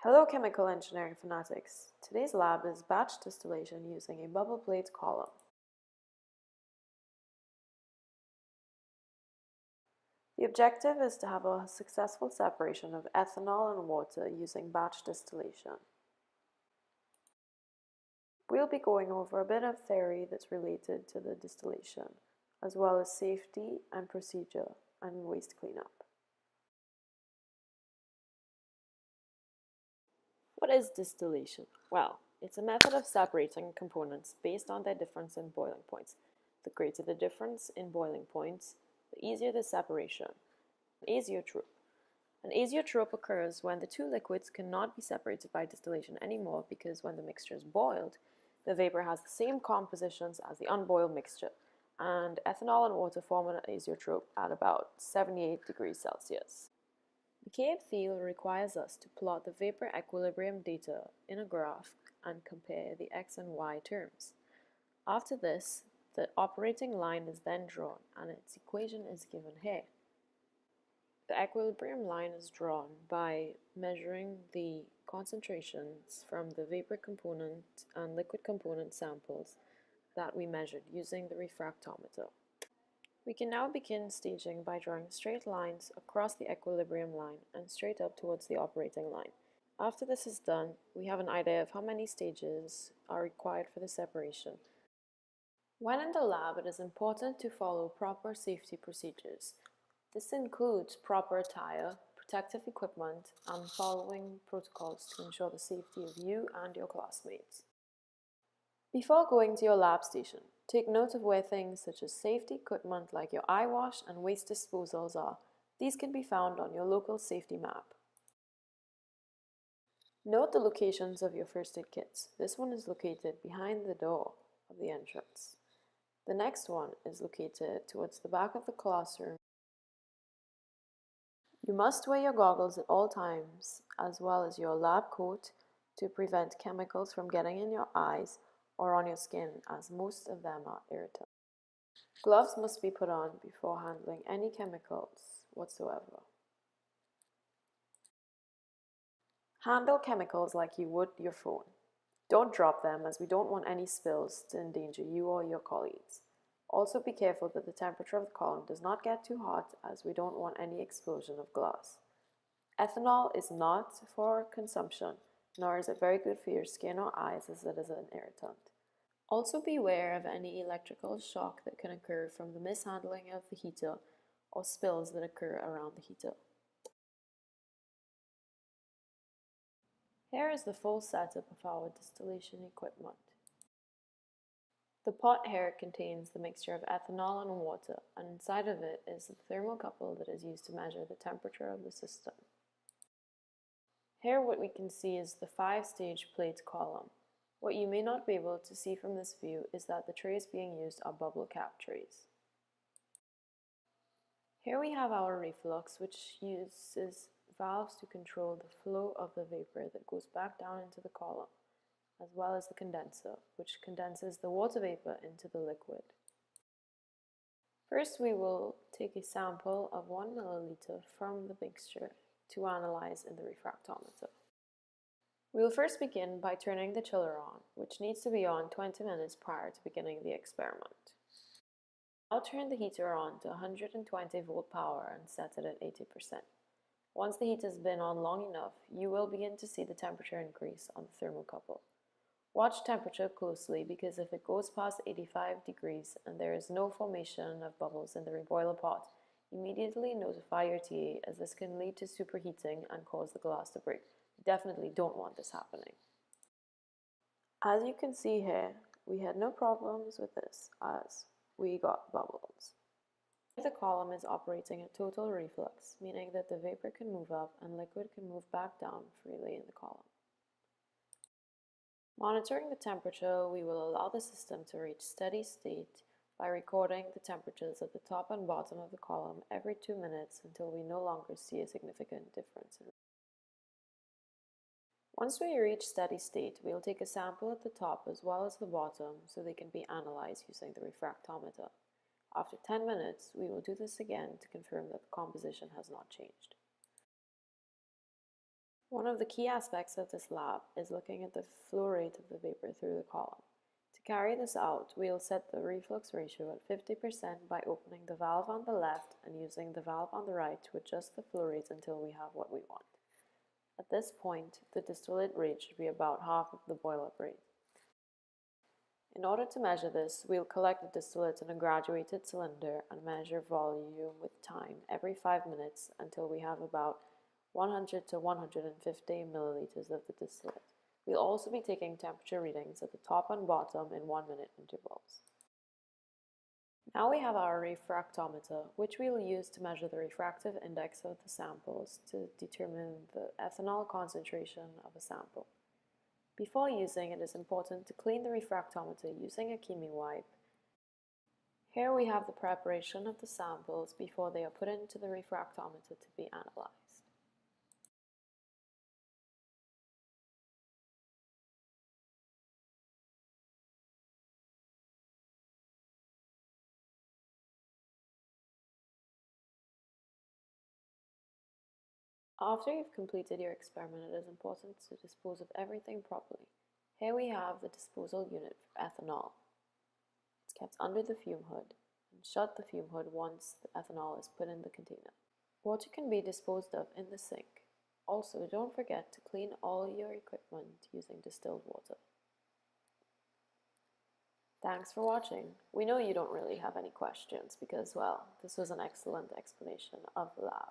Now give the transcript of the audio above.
Hello chemical engineering fanatics. Today's lab is batch distillation using a bubble plate column. The objective is to have a successful separation of ethanol and water using batch distillation. We'll be going over a bit of theory that's related to the distillation, as well as safety and procedure and waste cleanup. What is distillation? Well, it's a method of separating components based on their difference in boiling points. The greater the difference in boiling points, the easier the separation. An azeotrope. An azeotrope occurs when the two liquids cannot be separated by distillation anymore because when the mixture is boiled, the vapor has the same compositions as the unboiled mixture, and ethanol and water form an azeotrope at about 78 degrees Celsius. The Cave theory requires us to plot the vapor equilibrium data in a graph and compare the x and y terms. After this, the operating line is then drawn and its equation is given here. The equilibrium line is drawn by measuring the concentrations from the vapor component and liquid component samples that we measured using the refractometer. We can now begin staging by drawing straight lines across the equilibrium line and straight up towards the operating line. After this is done, we have an idea of how many stages are required for the separation. When in the lab, it is important to follow proper safety procedures. This includes proper attire, protective equipment, and following protocols to ensure the safety of you and your classmates. Before going to your lab station, take note of where things such as safety equipment like your eye wash and waste disposals are. These can be found on your local safety map. Note the locations of your first aid kits. This one is located behind the door of the entrance. The next one is located towards the back of the classroom. You must wear your goggles at all times, as well as your lab coat, to prevent chemicals from getting in your eyes or on your skin, as most of them are irritants. Gloves must be put on before handling any chemicals whatsoever. Handle chemicals like you would your phone. Don't drop them, as we don't want any spills to endanger you or your colleagues. Also be careful that the temperature of the column does not get too hot, as we don't want any explosion of glass. Ethanol is not for consumption, nor is it very good for your skin or eyes, as it is an irritant. Also beware of any electrical shock that can occur from the mishandling of the heater or spills that occur around the heater. Here is the full setup of our distillation equipment. The pot here contains the mixture of ethanol and water, and inside of it is the thermocouple that is used to measure the temperature of the system. Here what we can see is the 5-stage plate column. What you may not be able to see from this view is that the trays being used are bubble cap trays. Here we have our reflux, which uses valves to control the flow of the vapor that goes back down into the column, as well as the condenser, which condenses the water vapor into the liquid. First, we will take a sample of 1 milliliter from the mixture to analyze in the refractometer. We will first begin by turning the chiller on, which needs to be on 20 minutes prior to beginning the experiment. Now turn the heater on to 120 volt power and set it at 80%. Once the heat has been on long enough, you will begin to see the temperature increase on the thermocouple. Watch temperature closely, because if it goes past 85 degrees and there is no formation of bubbles in the reboiler pot, immediately notify your TA, as this can lead to superheating and cause the glass to break. You definitely don't want this happening. As you can see here, we had no problems with this, as we got bubbles. The column is operating at total reflux, meaning that the vapor can move up and liquid can move back down freely in the column. Monitoring the temperature, we will allow the system to reach steady state by recording the temperatures at the top and bottom of the column every 2 minutes until we no longer see a significant difference. Once we reach steady state, we will take a sample at the top as well as the bottom so they can be analyzed using the refractometer. After 10 minutes, we will do this again to confirm that the composition has not changed. One of the key aspects of this lab is looking at the flow rate of the vapor through the column. To carry this out, we'll set the reflux ratio at 50% by opening the valve on the left and using the valve on the right to adjust the flow rate until we have what we want. At this point, the distillate rate should be about half of the boil-up rate. In order to measure this, we'll collect the distillate in a graduated cylinder and measure volume with time every 5 minutes until we have about 100 to 150 milliliters of the distillate. We'll also be taking temperature readings at the top and bottom in 1-minute intervals. Now we have our refractometer, which we'll use to measure the refractive index of the samples to determine the ethanol concentration of a sample. Before using it is important to clean the refractometer using a chemi wipe. Here we have the preparation of the samples before they are put into the refractometer to be analyzed. After you've completed your experiment, it is important to dispose of everything properly. Here we have the disposal unit for ethanol. It's kept under the fume hood, and shut the fume hood once the ethanol is put in the container. Water can be disposed of in the sink. Also, don't forget to clean all your equipment using distilled water. Thanks for watching. We know you don't really have any questions because, well, this was an excellent explanation of the lab.